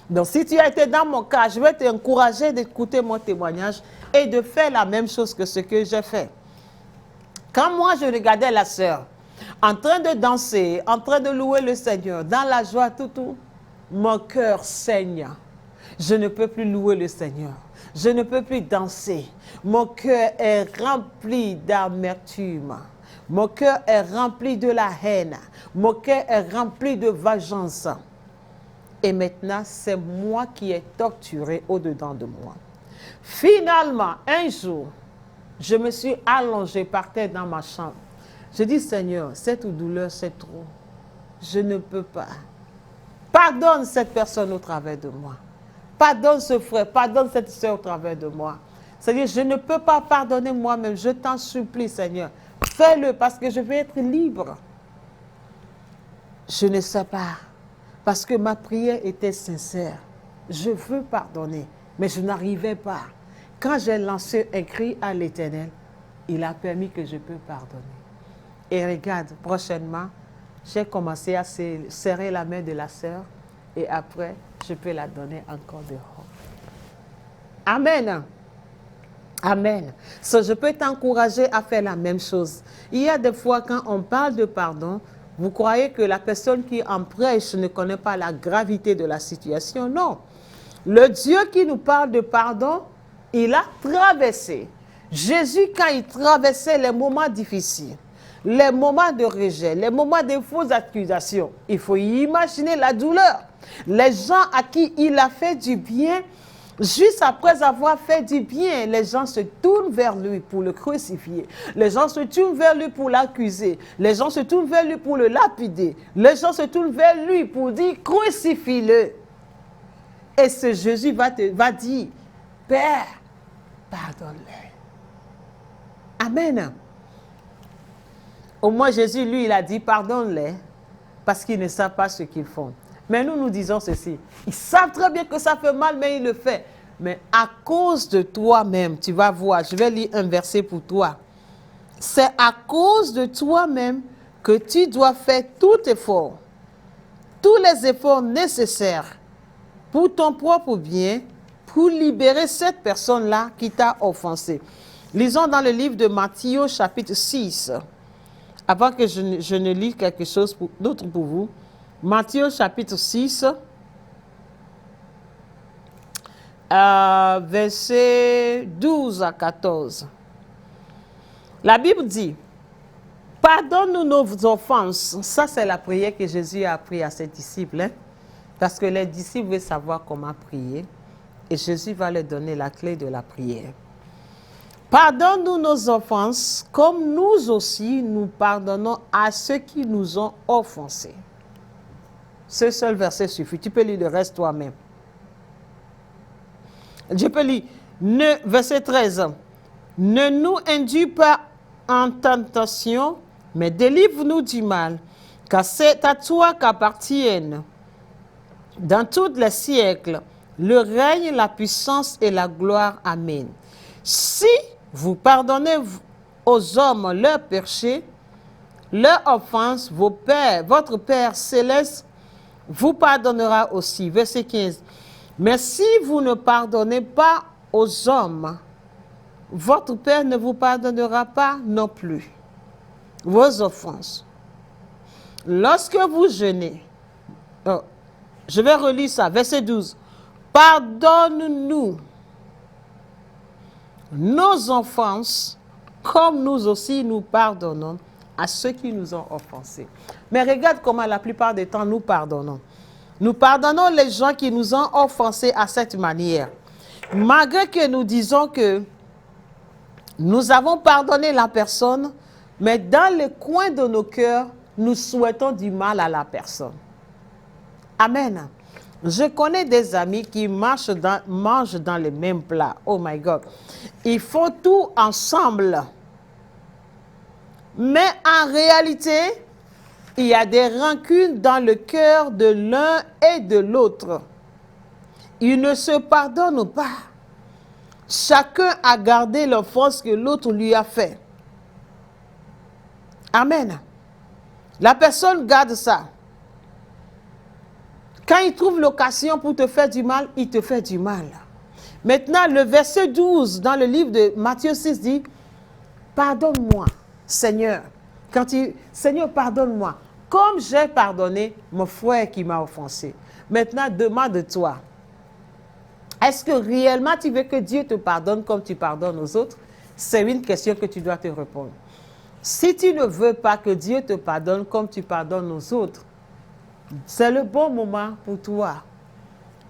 Speaker 1: Donc si tu as été dans mon cas, je vais t'encourager d'écouter mon témoignage et de faire la même chose que ce que j'ai fait. Quand moi je regardais la sœur en train de danser, en train de louer le Seigneur, dans la joie, tout, mon cœur saigne. Je ne peux plus louer le Seigneur. Je ne peux plus danser. Mon cœur est rempli d'amertume. Mon cœur est rempli de la haine. Mon cœur est rempli de vengeance. Et maintenant, c'est moi qui ai torturé au-dedans de moi. Finalement, un jour, je me suis allongée par terre dans ma chambre. Je dis, Seigneur, cette douleur, c'est trop. Je ne peux pas. Pardonne cette personne au travers de moi. Pardonne ce frère, pardonne cette soeur au travers de moi. Seigneur, je ne peux pas pardonner moi-même. Je t'en supplie, Seigneur. Fais-le parce que je veux être libre. Je ne sais pas. Parce que ma prière était sincère. Je veux pardonner, mais je n'arrivais pas. Quand j'ai lancé un cri à l'Éternel, il a permis que je peux pardonner. Et regarde, prochainement, j'ai commencé à serrer la main de la sœur et après, je peux la donner encore dehors. Amen. Amen. So, je peux t'encourager à faire la même chose. Il y a des fois, quand on parle de pardon, vous croyez que la personne qui en prêche ne connaît pas la gravité de la situation. Non. Le Dieu qui nous parle de pardon, il a traversé. Jésus, quand il traversait les moments difficiles, les moments de rejet, les moments de fausses accusations, il faut imaginer la douleur. Les gens à qui il a fait du bien, Juste après avoir fait du bien, les gens se tournent vers lui pour le crucifier. Les gens se tournent vers lui pour l'accuser. Les gens se tournent vers lui pour le lapider. Les gens se tournent vers lui pour dire crucifie-le. Et ce Jésus va dire, Père, pardonne-les. Amen. Au moins Jésus, lui, il a dit pardonne-les parce qu'ils ne savent pas ce qu'ils font. Mais nous disons ceci. Ils savent très bien que ça fait mal, mais ils le font. Mais à cause de toi-même, tu vas voir, je vais lire un verset pour toi. C'est à cause de toi-même que tu dois faire tout effort, tous les efforts nécessaires pour ton propre bien, pour libérer cette personne-là qui t'a offensé. Lisons dans le livre de Matthieu, chapitre 6. Avant que je ne lis quelque chose d'autre pour vous. Matthieu, chapitre 6, versets 12 à 14. La Bible dit, pardonne-nous nos offenses. Ça, c'est la prière que Jésus a appris à ses disciples. Hein? Parce que les disciples veulent savoir comment prier. Et Jésus va leur donner la clé de la prière. Pardonne-nous nos offenses, comme nous aussi nous pardonnons à ceux qui nous ont offensés. Ce seul verset suffit. Tu peux lire le reste toi-même. Je peux lire verset 13. Ne nous induis pas en tentation, mais délivre-nous du mal, car c'est à toi qu'appartiennent, dans tous les siècles, le règne, la puissance et la gloire. Amen. Si vous pardonnez aux hommes leurs péchés, leurs offenses, votre Père céleste vous pardonnera aussi. Verset 15. Mais si vous ne pardonnez pas aux hommes, votre Père ne vous pardonnera pas non plus vos offenses. Lorsque vous jeûnez, je vais relire ça, verset 12. Pardonne-nous nos offenses, comme nous aussi nous pardonnons à ceux qui nous ont offensés. Mais regarde comment la plupart des temps nous pardonnons. Nous pardonnons les gens qui nous ont offensés à cette manière. Malgré que nous disons que nous avons pardonné la personne, mais dans le coin de nos cœurs, nous souhaitons du mal à la personne. Amen. Je connais des amis qui mangent dans les mêmes plats. Oh my God. Ils font tout ensemble. Mais en réalité, il y a des rancunes dans le cœur de l'un et de l'autre. Ils ne se pardonnent pas. Chacun a gardé l'offense que l'autre lui a fait. Amen. La personne garde ça. Quand il trouve l'occasion pour te faire du mal, il te fait du mal. Maintenant, le verset 12 dans le livre de Matthieu 6 dit, pardonne-moi, Seigneur. Seigneur, pardonne-moi. Comme j'ai pardonné mon frère qui m'a offensé. Maintenant, demande-toi, est-ce que réellement tu veux que Dieu te pardonne comme tu pardonnes aux autres? C'est une question que tu dois te répondre. Si tu ne veux pas que Dieu te pardonne comme tu pardonnes aux autres, c'est le bon moment pour toi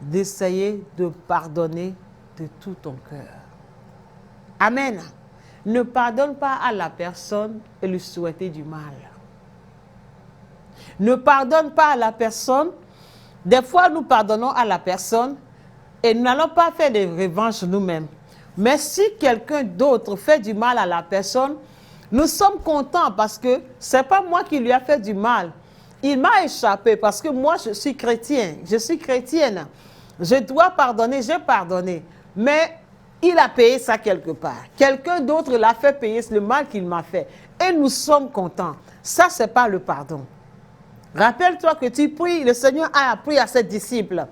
Speaker 1: d'essayer de pardonner de tout ton cœur. Amen. Ne pardonne pas à la personne et lui souhaiter du mal. Ne pardonne pas à la personne. Des fois, nous pardonnons à la personne et nous n'allons pas faire des revanches nous-mêmes. Mais si quelqu'un d'autre fait du mal à la personne, nous sommes contents parce que ce n'est pas moi qui lui a fait du mal. Il m'a échappé parce que moi, je suis chrétien. Je suis chrétienne. Je dois pardonner, j'ai pardonné. Mais il a payé ça quelque part. Quelqu'un d'autre l'a fait payer le mal qu'il m'a fait. Et nous sommes contents. Ça, ce n'est pas le pardon. Rappelle-toi que tu pries, le Seigneur a appris à ses disciples.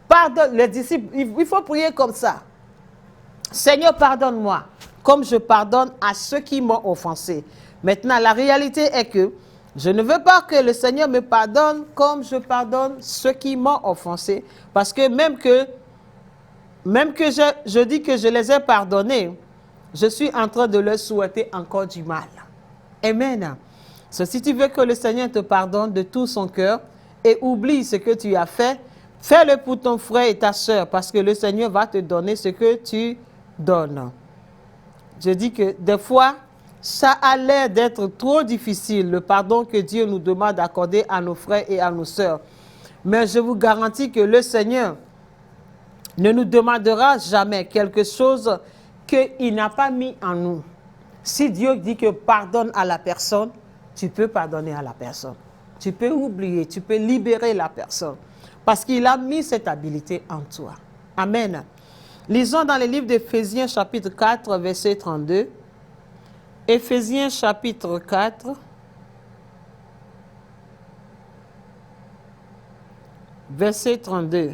Speaker 1: Pardonne les disciples, il faut prier comme ça. Seigneur, pardonne-moi, comme je pardonne à ceux qui m'ont offensé. Maintenant, la réalité est que je ne veux pas que le Seigneur me pardonne comme je pardonne ceux qui m'ont offensé. Parce que même que je dis que je les ai pardonnés, je suis en train de leur souhaiter encore du mal. Amen. Si tu veux que le Seigneur te pardonne de tout son cœur et oublie ce que tu as fait, Fais-le pour ton frère et ta soeur parce que le Seigneur va te donner ce que tu donnes. Je dis que des fois, ça a l'air d'être trop difficile, le pardon que Dieu nous demande d'accorder à nos frères et à nos sœurs. Mais je vous garantis que le Seigneur ne nous demandera jamais quelque chose qu'il n'a pas mis en nous. Si Dieu dit que pardonne à la personne, tu peux pardonner à la personne. Tu peux oublier, tu peux libérer la personne. Parce qu'il a mis cette habilité en toi. Amen. Lisons dans le livre d'Éphésiens chapitre 4, verset 32. Éphésiens chapitre 4, verset 32.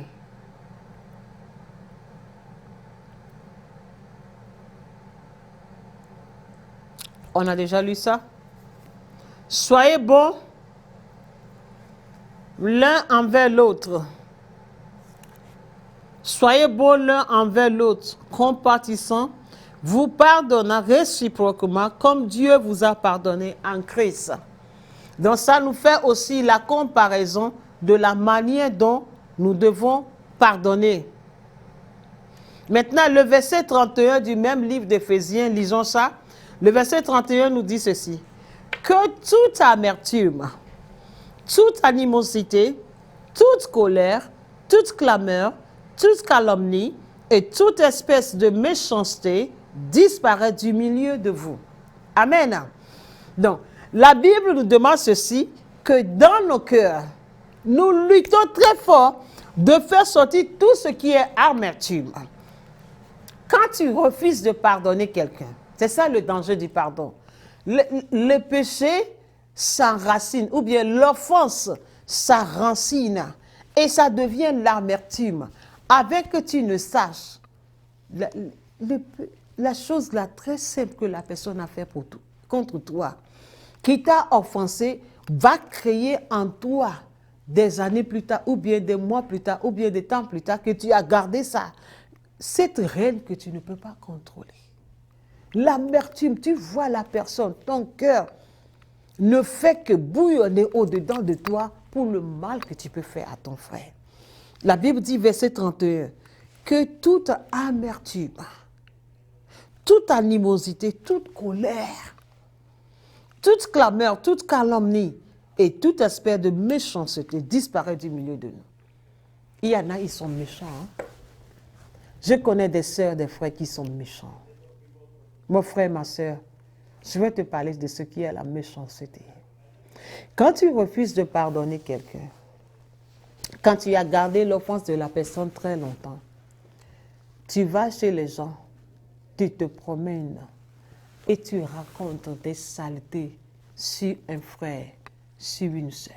Speaker 1: On a déjà lu ça? Soyez bons l'un envers l'autre. Soyez bons l'un envers l'autre, compatissants, vous pardonnant réciproquement comme Dieu vous a pardonné en Christ. Donc ça nous fait aussi la comparaison de la manière dont nous devons pardonner. Maintenant, le verset 31 du même livre d'Éphésiens, lisons ça. Le verset 31 nous dit ceci. Que toute amertume, toute animosité, toute colère, toute clameur, toute calomnie et toute espèce de méchanceté disparaît du milieu de vous. Amen. Donc, la Bible nous demande ceci, que dans nos cœurs, nous luttons très fort de faire sortir tout ce qui est amertume. Quand tu refuses de pardonner quelqu'un, c'est ça le danger du pardon. Le péché s'enracine, ou bien l'offense s'enracine, et ça devient l'amertume. Avec que tu ne saches, la chose la très simple que la personne a fait contre toi, qui t'a offensé, va créer en toi des années plus tard, ou bien des mois plus tard, ou bien des temps plus tard, que tu as gardé ça. Cette reine que tu ne peux pas contrôler. L'amertume, tu vois la personne, ton cœur ne fait que bouillonner au-dedans de toi pour le mal que tu peux faire à ton frère. La Bible dit, verset 31, que toute amertume, toute animosité, toute colère, toute clameur, toute calomnie et tout aspect de méchanceté disparaît du milieu de nous. Il y en a, ils sont méchants. Hein? Je connais des sœurs, des frères qui sont méchants. Mon frère, ma sœur, je vais te parler de ce qui est la méchanceté. Quand tu refuses de pardonner quelqu'un, quand tu as gardé l'offense de la personne très longtemps, tu vas chez les gens, tu te promènes et tu racontes des saletés sur un frère, sur une sœur.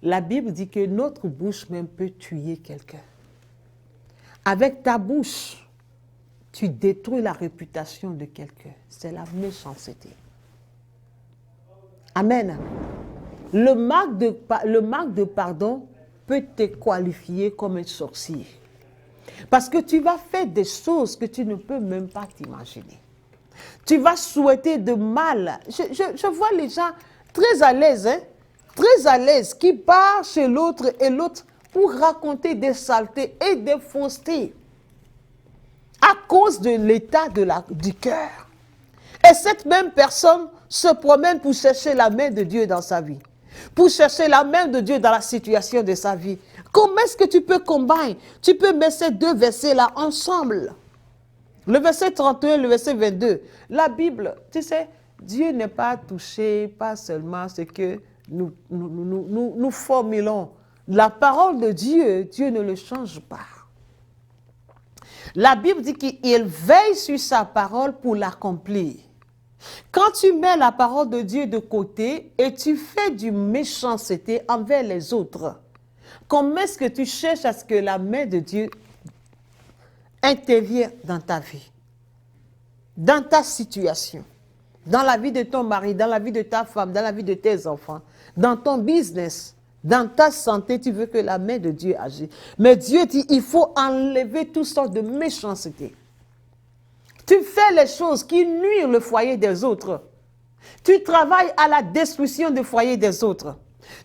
Speaker 1: La Bible dit que notre bouche même peut tuer quelqu'un. Avec ta bouche, tu détruis la réputation de quelqu'un. C'est la méchanceté. Amen. Le manque de pardon peut te qualifier comme un sorcier. Parce que tu vas faire des choses que tu ne peux même pas t'imaginer. Tu vas souhaiter de mal. Je vois les gens très à l'aise, hein? Très à l'aise, qui partent chez l'autre et l'autre pour raconter des saletés et des faussetés à cause de l'état du cœur. Et cette même personne se promène pour chercher la main de Dieu dans sa vie, pour chercher la main de Dieu dans la situation de sa vie. Comment est-ce que tu peux combiner? Tu peux mettre ces deux versets-là ensemble. Le verset 31 et le verset 22. La Bible, tu sais, Dieu n'est pas touché, pas seulement ce que nous formulons. La parole de Dieu, Dieu ne le change pas. La Bible dit qu'il veille sur sa parole pour l'accomplir. Quand tu mets la parole de Dieu de côté et tu fais du méchanceté envers les autres, comment est-ce que tu cherches à ce que la main de Dieu intervienne dans ta vie, dans ta situation, dans la vie de ton mari, dans la vie de ta femme, dans la vie de tes enfants, dans ton business, dans ta santé, tu veux que la main de Dieu agisse. Mais Dieu dit, il faut enlever toutes sortes de méchanceté. Tu fais les choses qui nuisent le foyer des autres. Tu travailles à la destruction du foyer des autres.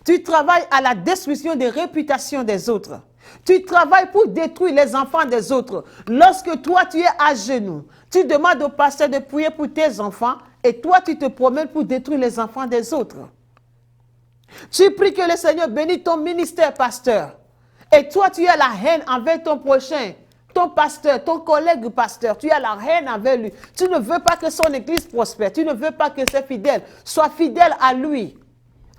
Speaker 1: Tu travailles à la destruction des réputations des autres. Tu travailles pour détruire les enfants des autres. Lorsque toi, tu es à genoux, tu demandes au pasteur de prier pour tes enfants et toi, tu te promènes pour détruire les enfants des autres. Tu pries que le Seigneur bénisse ton ministère, pasteur. Et toi, tu as la haine envers ton prochain, ton pasteur, ton collègue pasteur. Tu as la haine envers lui. Tu ne veux pas que son église prospère. Tu ne veux pas que ses fidèles soient fidèles à lui.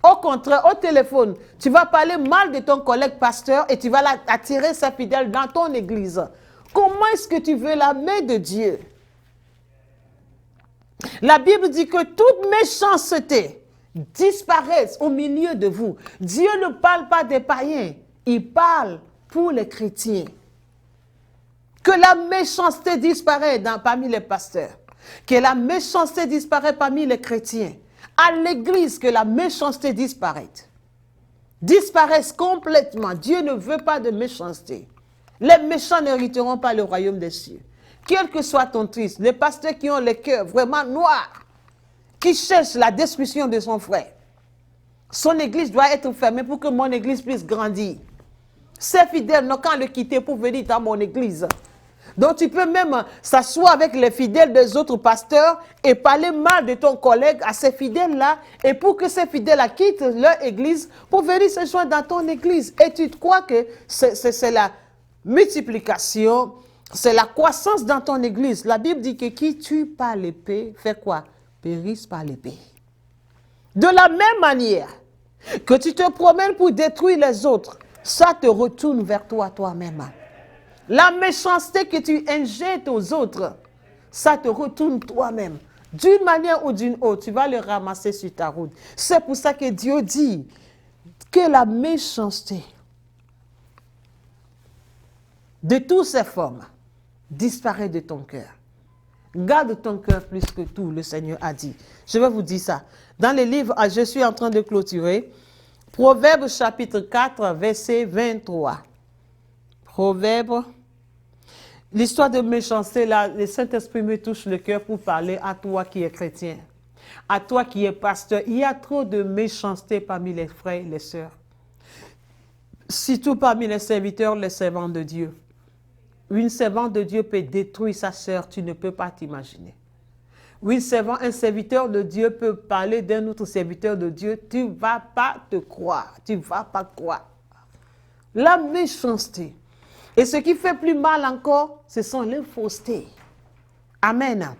Speaker 1: Au contraire, au téléphone, tu vas parler mal de ton collègue pasteur et tu vas attirer ses fidèles dans ton église. Comment est-ce que tu veux la main de Dieu? La Bible dit que toute méchanceté disparaisse au milieu de vous. Dieu ne parle pas des païens, il parle pour les chrétiens. Que la méchanceté disparaisse parmi les pasteurs. Que la méchanceté disparaisse parmi les chrétiens. À l'église, que la méchanceté disparaisse. Disparaisse complètement. Dieu ne veut pas de méchanceté. Les méchants n'hériteront pas le royaume des cieux. Quel que soit ton triste, les pasteurs qui ont le cœur vraiment noir, qui cherchent la destruction de son frère, son église doit être fermée pour que mon église puisse grandir. Ses fidèles n'ont qu'à le quitter pour venir dans mon église. Donc tu peux même s'asseoir avec les fidèles des autres pasteurs et parler mal de ton collègue à ces fidèles-là, et pour que ces fidèles-là quittent leur église pour venir se joindre dans ton église. Et tu crois que c'est la multiplication, c'est la croissance dans ton église. La Bible dit que qui tue par l'épée fait quoi? Périsse par l'épée. De la même manière que tu te promènes pour détruire les autres, ça te retourne vers toi-même. La méchanceté que tu injectes aux autres, ça te retourne toi-même. D'une manière ou d'une autre, tu vas le ramasser sur ta route. C'est pour ça que Dieu dit que la méchanceté, de toutes ses formes, disparaît de ton cœur. Garde ton cœur plus que tout, le Seigneur a dit. Je vais vous dire ça. Dans les livres, je suis en train de clôturer. Proverbes chapitre 4, verset 23. Proverbes. L'histoire de méchanceté, là, le Saint-Esprit me touche le cœur pour parler à toi qui es chrétien, à toi qui es pasteur. Il y a trop de méchanceté parmi les frères et les sœurs. Surtout parmi les serviteurs, les servants de Dieu. Une servante de Dieu peut détruire sa sœur, tu ne peux pas t'imaginer. Oui, un serviteur de Dieu peut parler d'un autre serviteur de Dieu, tu ne vas pas te croire, tu ne vas pas croire. La méchanceté. Et ce qui fait plus mal encore, ce sont les faussetés. Amen.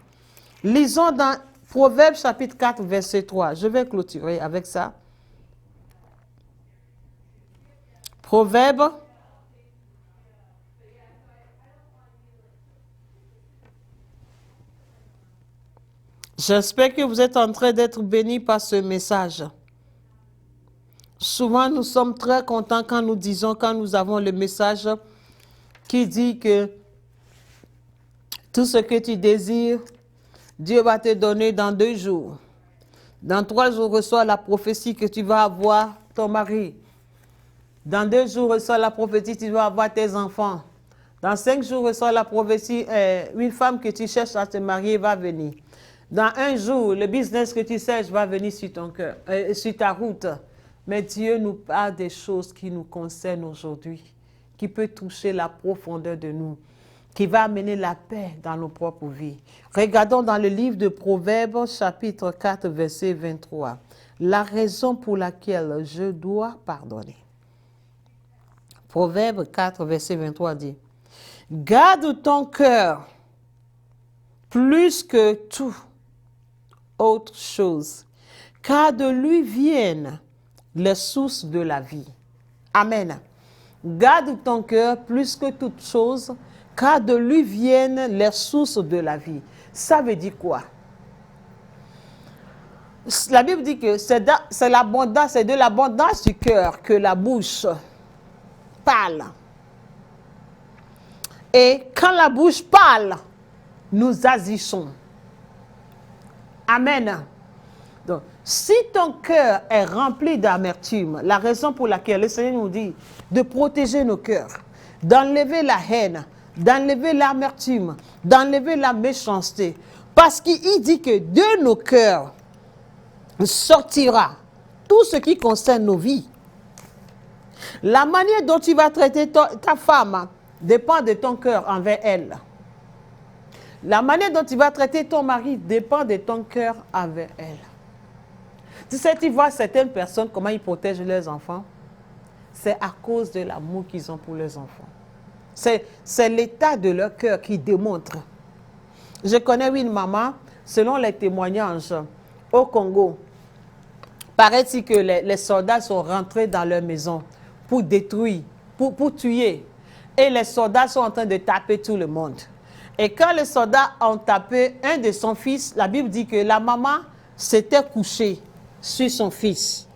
Speaker 1: Lisons dans Proverbes chapitre 4, verset 3. Je vais clôturer avec ça. Proverbes. J'espère que vous êtes en train d'être bénis par ce message. Souvent, nous sommes très contents quand nous avons le message qui dit que tout ce que tu désires, Dieu va te donner dans 2 jours. Dans 3 jours, reçois la prophétie que tu vas avoir ton mari. Dans 2 jours, reçois la prophétie que tu vas avoir tes enfants. Dans 5 jours, reçois la prophétie, une femme que tu cherches à te marier va venir. Dans 1 jour, le business que tu cherches va venir sur ton cœur, sur ta route. Mais Dieu nous parle des choses qui nous concernent aujourd'hui, qui peut toucher la profondeur de nous, qui va amener la paix dans nos propres vies. Regardons dans le livre de Proverbes, chapitre 4, verset 23. La raison pour laquelle je dois pardonner. Proverbes 4, verset 23 dit, « Garde ton cœur plus que tout autre chose, car de lui viennent les sources de la vie. » Amen. Garde ton cœur plus que toute chose, car de lui viennent les sources de la vie. Ça veut dire quoi? La Bible dit que c'est de l'abondance du cœur que la bouche parle. Et quand la bouche parle, nous agissons. Amen. Donc, si ton cœur est rempli d'amertume, la raison pour laquelle le Seigneur nous dit de protéger nos cœurs, d'enlever la haine, d'enlever l'amertume, d'enlever la méchanceté, parce qu'il dit que de nos cœurs sortira tout ce qui concerne nos vies. La manière dont tu vas traiter ta femme dépend de ton cœur envers elle. La manière dont tu vas traiter ton mari dépend de ton cœur envers elle. Tu sais, tu vois certaines personnes, comment ils protègent leurs enfants. C'est à cause de l'amour qu'ils ont pour leurs enfants. C'est l'état de leur cœur qui démontre. Je connais une maman, selon les témoignages, au Congo. Paraît-il que les soldats sont rentrés dans leur maison pour détruire, pour tuer. Et les soldats sont en train de taper tout le monde. Et quand les soldats ont tapé un de son fils, la Bible dit que la maman s'était couchée sur son fils.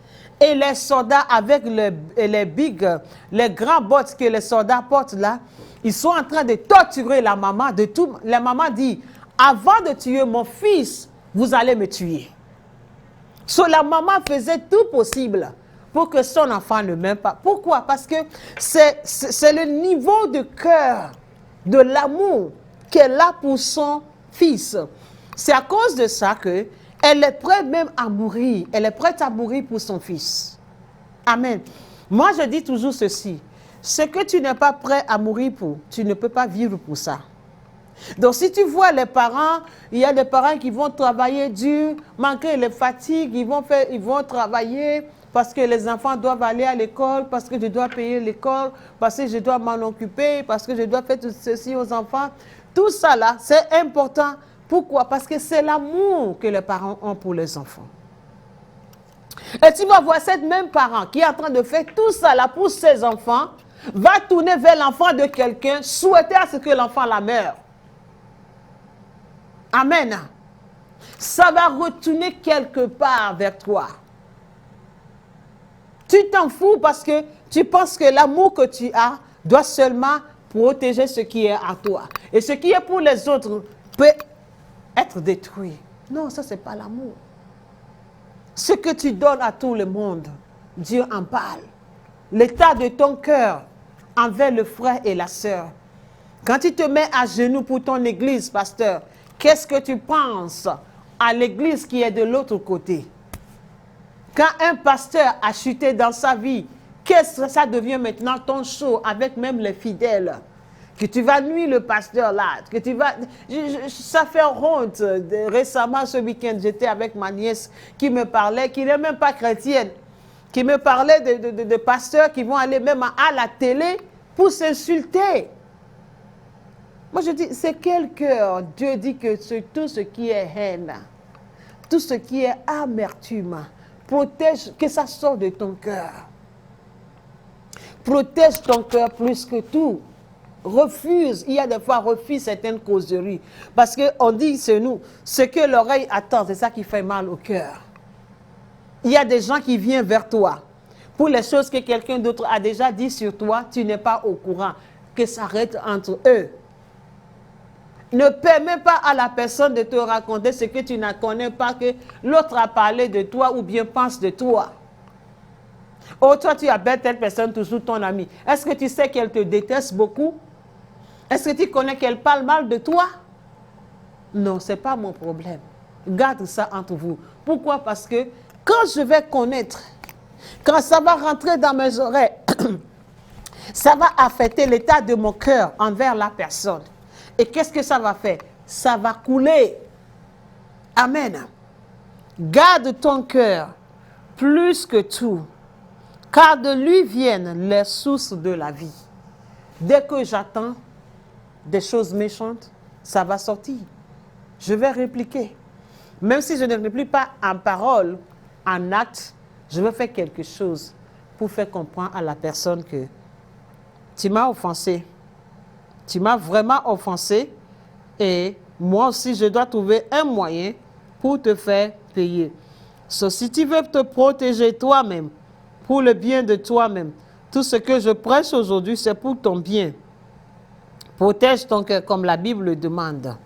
Speaker 1: Et les soldats, avec les bigs, les grands bottes que les soldats portent là, ils sont en train de torturer la maman. La maman dit, avant de tuer mon fils, vous allez me tuer. La maman faisait tout possible pour que son enfant ne meure pas. Pourquoi? Parce que c'est le niveau de cœur, de l'amour qu'elle a pour son fils. C'est à cause de ça qu'elle est prête même à mourir. Elle est prête à mourir pour son fils. Amen. Moi, je dis toujours ceci. Ce que tu n'es pas prêt à mourir pour, tu ne peux pas vivre pour ça. Donc, si tu vois les parents, il y a des parents qui vont travailler dur, malgré les fatigues, ils vont travailler parce que les enfants doivent aller à l'école, parce que je dois payer l'école, parce que je dois m'en occuper, parce que je dois faire tout ceci aux enfants. Tout ça là, c'est important. Pourquoi? Parce que c'est l'amour que les parents ont pour les enfants. Et tu vas voir cette même parent qui est en train de faire tout ça là pour ses enfants, va tourner vers l'enfant de quelqu'un, souhaiter à ce que l'enfant la meure. Amen. Ça va retourner quelque part vers toi. Tu t'en fous parce que tu penses que l'amour que tu as doit seulement protéger ce qui est à toi. Et ce qui est pour les autres peut être détruit. Non, ça, ce n'est pas l'amour. Ce que tu donnes à tout le monde, Dieu en parle. L'état de ton cœur envers le frère et la sœur. Quand tu te mets à genoux pour ton église, pasteur, qu'est-ce que tu penses à l'église qui est de l'autre côté? Quand un pasteur a chuté dans sa vie, qu'est-ce que ça devient maintenant ton show avec même les fidèles? Que tu vas nuire le pasteur là, que tu vas... ça fait honte. Récemment, ce week-end, j'étais avec ma nièce qui me parlait, qui n'est même pas chrétienne, qui me parlait de pasteurs qui vont aller même à la télé pour s'insulter. Moi, je dis, c'est quel cœur? Dieu dit que tout ce qui est haine, tout ce qui est amertume, protège, que ça sorte de ton cœur. Protège ton cœur plus que tout. Refuse, il y a des fois, refuse certaines causeries. Parce qu'on dit, c'est nous, ce que l'oreille attend, c'est ça qui fait mal au cœur. Il y a des gens qui viennent vers toi. Pour les choses que quelqu'un d'autre a déjà dit sur toi, tu n'es pas au courant. Que ça reste entre eux. Ne permets pas à la personne de te raconter ce que tu ne connais pas, que l'autre a parlé de toi ou bien pense de toi. Oh, toi, tu appelles telle personne toujours ton ami. Est-ce que tu sais qu'elle te déteste beaucoup? Est-ce que tu connais qu'elle parle mal de toi? Non, ce n'est pas mon problème. Garde ça entre vous. Pourquoi? Parce que quand je vais connaître, quand ça va rentrer dans mes oreilles, ça va affecter l'état de mon cœur envers la personne. Et qu'est-ce que ça va faire? Ça va couler. Amen. Garde ton cœur plus que tout, car de lui viennent les sources de la vie. Dès que j'attends des choses méchantes, ça va sortir. Je vais répliquer. Même si je ne réplique pas en parole, en acte, je vais faire quelque chose pour faire comprendre à la personne que tu m'as offensé. Tu m'as vraiment offensé et moi aussi, je dois trouver un moyen pour te faire payer. Si tu veux te protéger toi-même, pour le bien de toi-même, tout ce que je prêche aujourd'hui, c'est pour ton bien. Protège ton cœur comme la Bible le demande.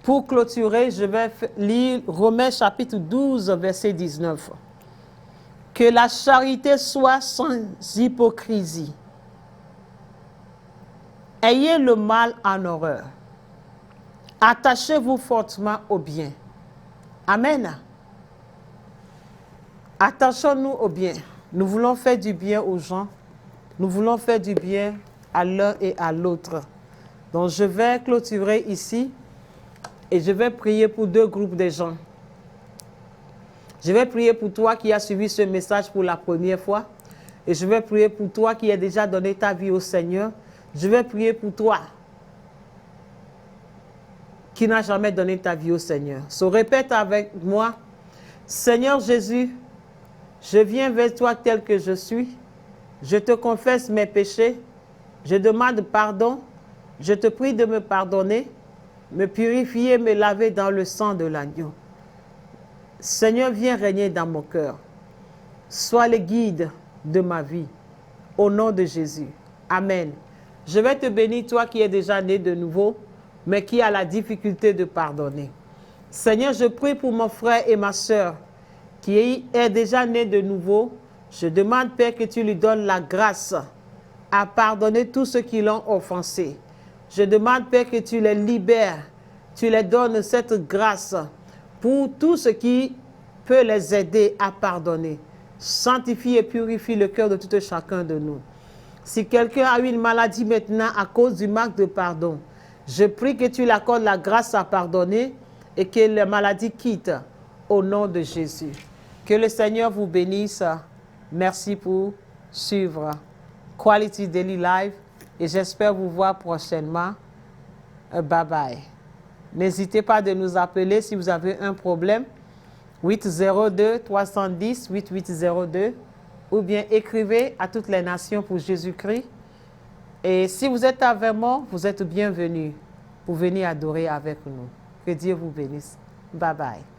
Speaker 1: Pour clôturer, je vais lire Romains chapitre 12, verset 19. Que la charité soit sans hypocrisie. Ayez le mal en horreur. Attachez-vous fortement au bien. Amen. Attachons-nous au bien. Nous voulons faire du bien aux gens. Nous voulons faire du bien à l'un et à l'autre. Donc, je vais clôturer ici et je vais prier pour 2 groupes de gens. Je vais prier pour toi qui as suivi ce message pour la première fois. Et je vais prier pour toi qui as déjà donné ta vie au Seigneur. Je vais prier pour toi qui n'a jamais donné ta vie au Seigneur. So, répète avec moi. Seigneur Jésus, je viens vers toi tel que je suis. Je te confesse mes péchés. Je demande pardon. Je te prie de me pardonner, me purifier, me laver dans le sang de l'agneau. Seigneur, viens régner dans mon cœur. Sois le guide de ma vie. Au nom de Jésus. Amen. Je vais te bénir, toi qui es déjà né de nouveau, mais qui a la difficulté de pardonner. Seigneur, je prie pour mon frère et ma soeur qui est déjà né de nouveau. Je demande, Père, que tu lui donnes la grâce à pardonner tous ceux qui l'ont offensé. Je demande, Père, que tu les libères, tu les donnes cette grâce pour tout ce qui peut les aider à pardonner. Sanctifie et purifie le cœur de tout chacun de nous. Si quelqu'un a eu une maladie maintenant à cause du manque de pardon, je prie que tu lui accordes la grâce à pardonner et que la maladie quitte au nom de Jésus. Que le Seigneur vous bénisse. Merci pour suivre Quality Daily Live et j'espère vous voir prochainement. Bye bye. N'hésitez pas de nous appeler si vous avez un problème. 802-310-8802 ou bien écrivez à toutes les nations pour Jésus-Christ. Et si vous êtes à Vermont, vous êtes bienvenus pour venir adorer avec nous. Que Dieu vous bénisse. Bye bye.